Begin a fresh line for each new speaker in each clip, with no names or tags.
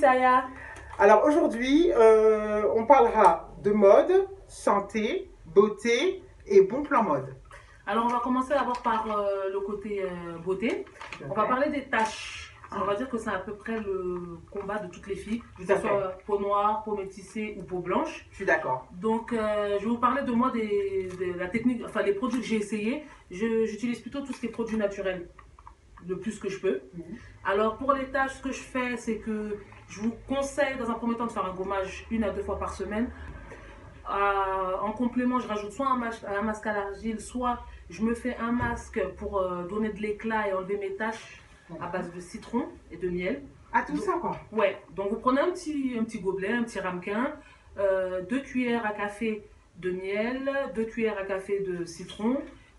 Aya.
Alors aujourd'hui, on parlera de mode, santé, beauté et bon plan mode.
Alors, on va commencer d'abord par le côté beauté. On va parler des taches. On va dire que c'est à peu près le combat de toutes les filles, que ce soit peau noire, peau métissée ou peau blanche.
Je suis d'accord.
Donc, je vais vous parler de moi, de la technique, enfin, les produits que j'ai essayés. J'utilise plutôt tout ce qui est produits naturels, le plus que je peux. Alors, pour les taches, ce que je fais, c'est que je vous conseille dans un premier temps de faire un gommage 1 à 2 fois par semaine. En complément, je rajoute soit un masque à l'argile, soit je me fais un masque pour donner de l'éclat et enlever mes taches à base de citron et de miel.
Ah, tout ça quoi.
Ouais, donc vous prenez un petit gobelet, un petit ramequin, 2 cuillères à café de miel, 2 cuillères à café de citron.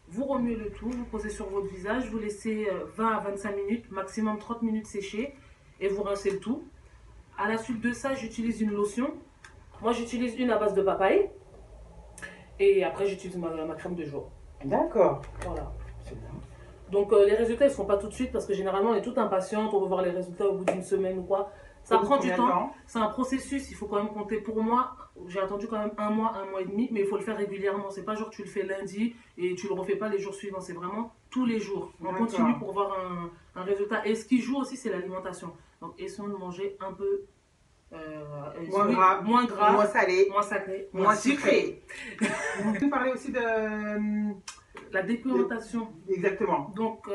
Vous remuez le tout, vous posez sur votre visage, vous laissez 20 à 25 minutes, maximum 30 minutes sécher et vous rincez le tout. À la suite de ça, j'utilise une lotion. Moi, j'utilise une à base de papaye. Et après, j'utilise ma crème de jour.
D'accord.
Voilà.
C'est bien.
Donc, les résultats, ils ne sont pas tout de suite parce que généralement, on est tout impatiente. On veut voir les résultats au bout d'une semaine ou quoi. Ça prend du temps. C'est un processus. Il faut quand même compter. Pour moi, j'ai attendu quand même un mois et demi. Mais il faut le faire régulièrement. C'est pas genre tu le fais lundi et tu le refais pas les jours suivants. C'est vraiment tous les jours. On continue pour voir un résultat. Et ce qui joue aussi, c'est l'alimentation. Donc, essayons de manger un peu moins gras,
moins salé,
moins sucré.
Vous parlez aussi de
la dépigmentation.
Exactement.
Donc,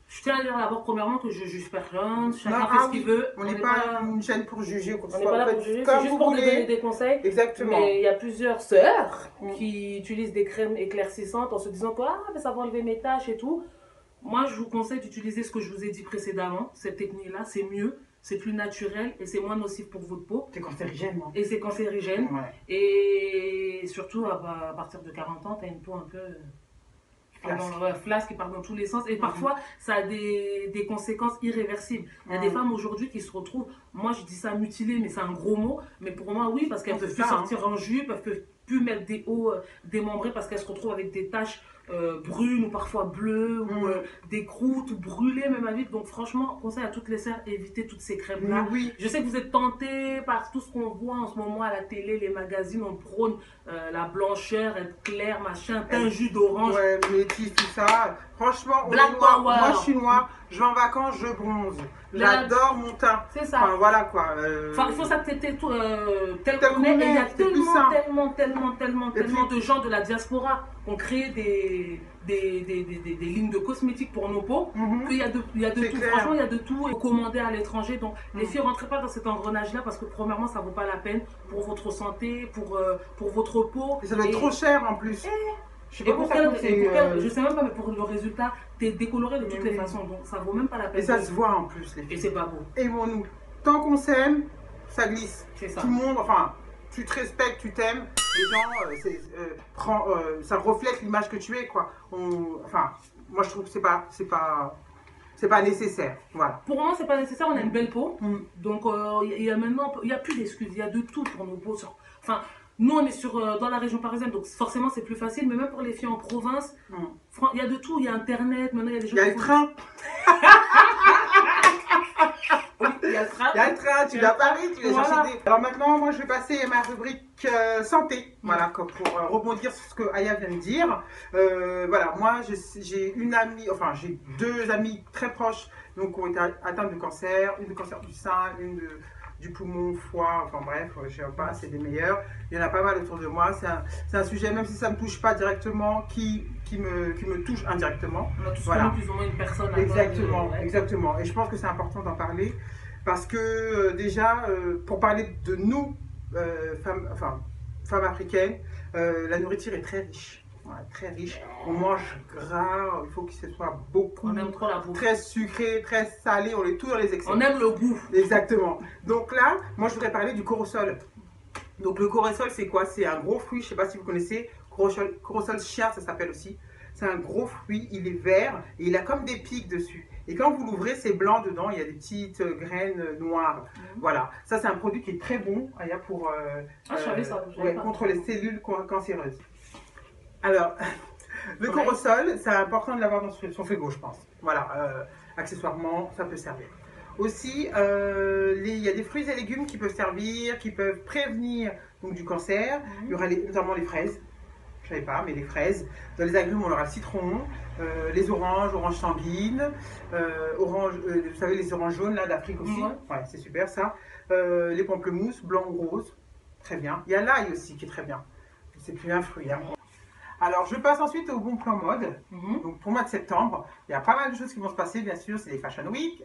je tiens à dire d'abord, premièrement, que je juge personne, chacun fait ce qu'il veut.
On n'est pas une chaîne pour juger ou quoi que ce
soit. On n'est pas là pour juger, c'est juste pour donner des conseils.
Exactement.
Mais il y a plusieurs sœurs qui utilisent des crèmes éclaircissantes en se disant que mais ça va enlever mes taches et tout. Moi, je vous conseille d'utiliser ce que je vous ai dit précédemment. Cette technique-là, c'est mieux. C'est plus naturel et c'est moins nocif pour votre peau.
C'est cancérigène.
Et c'est cancérigène.
Ouais.
Et surtout, à partir de 40 ans, tu as une peau un peu flasque qui part dans tous les sens. Et parfois, ça a des conséquences irréversibles. Il y a des femmes aujourd'hui qui se retrouvent, moi je dis ça mutilées, mais c'est un gros mot. Mais pour moi, oui, parce qu'elles ne peuvent plus sortir en jupe, elles ne peuvent plus mettre des hauts démembrés parce qu'elles se retrouvent avec des taches brunes ou parfois bleues ou des croûtes ou brûlées même à vif. Donc franchement, conseil à toutes les sœurs, évitez toutes ces crèmes là. Je sais que vous êtes tentés par tout ce qu'on voit en ce moment à la télé, les magazines, on prône la blancheur, être clair, machin, teint jus d'orange,
métis, tout ça. Franchement,
Black Power.
Moi je suis noire, je vais en vacances, je bronze. J'adore mon teint.
C'est ça.
Enfin, voilà quoi.
Il faut s'accepter tel qu'on est. Et il y a tellement de gens de la diaspora qui ont créé des lignes de cosmétiques pour nos peaux. Qu'il y a de tout. Franchement, il y a de tout commandé à l'étranger. Donc, les filles, ne rentrez pas dans cet engrenage-là parce que, premièrement, ça ne vaut pas la peine pour votre santé, pour votre peau.
Et ça doit être trop cher en plus.
Je sais même pas, mais pour le résultat, t'es décoloré de toutes les façons, donc ça vaut même pas la peine.
Et ça se voit en plus, les filles.
Et c'est pas beau.
Aimons-nous. Tant qu'on s'aime, ça glisse.
C'est ça.
Tout le monde, enfin, tu te respectes, tu t'aimes. Les gens, ça reflète l'image que tu es, quoi. Enfin, moi je trouve que c'est pas nécessaire. Voilà.
Pour moi, c'est pas nécessaire. On a une belle peau, donc il y a plus d'excuses. Il y a de tout pour nos peaux. Enfin. Nous, on est dans la région parisienne, donc forcément, c'est plus facile. Mais même pour les filles en province, il y a de tout. Il y a Internet, maintenant, il y a des gens
Il y a le train.
Il y a le train.
Il y a le train, tu vas à Paris, tu vas chercher des... Alors maintenant, moi, je vais passer à ma rubrique santé. Voilà, pour rebondir sur ce que Aya vient de dire. Voilà, moi, j'ai une amie, enfin, j'ai 2 amies très proches, donc, qui ont été atteintes de cancer. Une de cancer du sein, une du poumon, foie, enfin bref, je sais pas, c'est des meilleurs. Il y en a pas mal autour de moi. C'est un sujet, même si ça ne me touche pas directement, qui me touche indirectement.
On a tous connu plus ou moins une personne.
Exactement. Et je pense que c'est important d'en parler parce que déjà, pour parler de nous, femmes africaines, la nourriture est très riche. Voilà, très riche. On mange gras, il faut que ce soit beaucoup.
On aime trop la bouffe.
Très sucré, très salé, on est tout dans les excès.
On aime le goût.
Exactement. Donc là, moi je voudrais parler du cortisol. Donc le cortisol, c'est quoi? C'est un gros fruit, je ne sais pas si vous connaissez. Cortisol chien, ça s'appelle aussi. C'est un gros fruit, il est vert et il a comme des pics dessus. Et quand vous l'ouvrez, c'est blanc dedans, il y a des petites graines noires. Voilà, ça c'est un produit qui est très bon pour contre les cellules cancéreuses. Alors, le cortisol, c'est important de l'avoir dans son frigo, je pense. Voilà, accessoirement, ça peut servir. Aussi, il y a des fruits et légumes qui peuvent servir, qui peuvent prévenir donc, du cancer. Il y aura notamment les fraises. Je ne savais pas, mais les fraises. Dans les agrumes, on aura le citron, les oranges sanguines, vous savez, les oranges jaunes là d'Afrique aussi. Ouais, c'est super ça. Les pamplemousses, blanc ou rose. Très bien. Il y a l'ail aussi qui est très bien. C'est plus un fruit. Hein. Alors, je passe ensuite au bon plan mode. Donc, pour le mois de septembre, il y a pas mal de choses qui vont se passer, bien sûr. C'est les Fashion Week.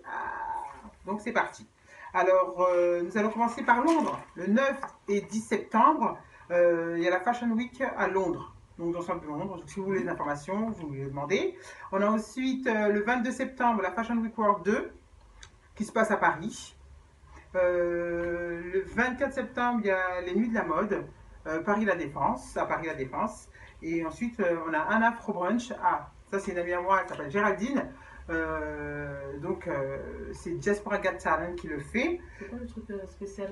Donc, c'est parti. Alors, nous allons commencer par Londres. Le 9 et 10 septembre, il y a la Fashion Week à Londres. Donc, dans le centre de Londres. Donc, si vous voulez des informations, vous me les demandez. On a ensuite le 22 septembre, la Fashion Week World 2 qui se passe à Paris. Le 24 septembre, il y a les Nuits de la mode. Paris-La Défense, à Paris-La Défense. Et ensuite, on a un afro brunch. Ah, ça c'est une amie à moi, elle s'appelle Géraldine. C'est Diaspora Got Talent qui le fait.
C'est quoi le truc spécial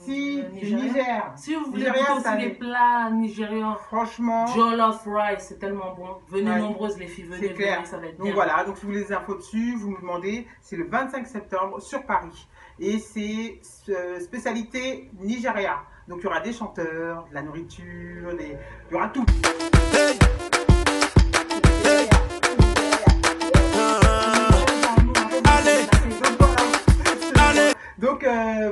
Niger.
Si vous voulez goûter aussi les plats nigérians,
franchement,
jollof rice, c'est tellement bon. Venez nombreuses les filles, venez, ça va être bien.
Donc voilà, donc si vous voulez des infos dessus, vous me demandez. C'est le 25 septembre sur Paris. Et c'est spécialité Nigeria. Donc il y aura des chanteurs, de la nourriture, il y aura tout. Donc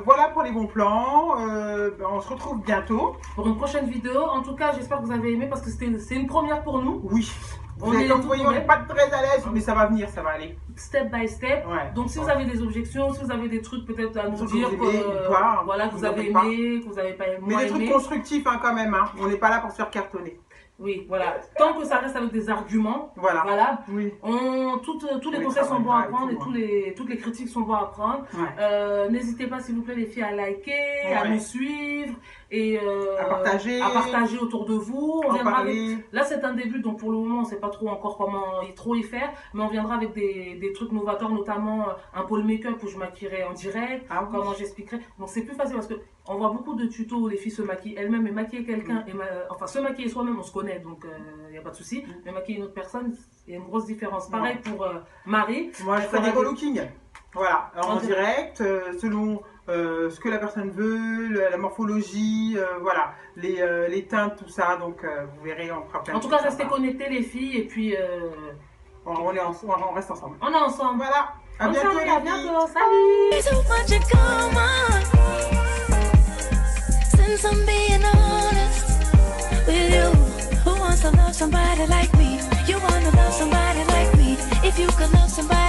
voilà pour les bons plans. On se retrouve bientôt
pour une prochaine vidéo. En tout cas, j'espère que vous avez aimé parce que c'est une première pour nous.
Oui. On n'est pas très à l'aise, mais ça va venir, ça va aller.
Step by step.
Ouais,
donc si vous avez des objections, si vous avez des trucs peut-être à nous dire,
voilà,
que vous avez aimé, que vous n'avez pas aimé.
Mais des trucs constructifs hein, quand même. Hein. On n'est pas là pour se faire cartonner.
Oui, voilà. Tant que ça reste avec des arguments,
voilà. Oui.
Tous les conseils sont bons à prendre et toutes les critiques sont bons à prendre.
Ouais.
N'hésitez pas, s'il vous plaît, les filles, à liker, à nous suivre et à partager autour de vous. On viendra là, c'est un début, donc pour le moment, on ne sait pas trop encore comment y faire, mais on viendra avec des trucs novateurs, notamment un pole make-up où je maquillerai en direct, comment j'expliquerai. Donc c'est plus facile parce que on voit beaucoup de tutos où les filles se maquillent elles-mêmes et maquiller quelqu'un, enfin se maquiller soi-même, on se connaît, donc il n'y a pas de souci. Mais maquiller une autre personne, il y a une grosse différence. Pareil pour Marie.
Moi, je fais des co-looking. Voilà, alors, en direct, selon ce que la personne veut, la morphologie, voilà, les teintes, tout ça. Donc, vous verrez, on fera plein de choses.
En tout cas, restez connectés, les filles, et puis
on reste ensemble.
On est ensemble.
Voilà. À bientôt.
À bientôt. Salut.
Since I'm being honest with you, who wants to love somebody like me? You wanna love somebody like me? If you could love somebody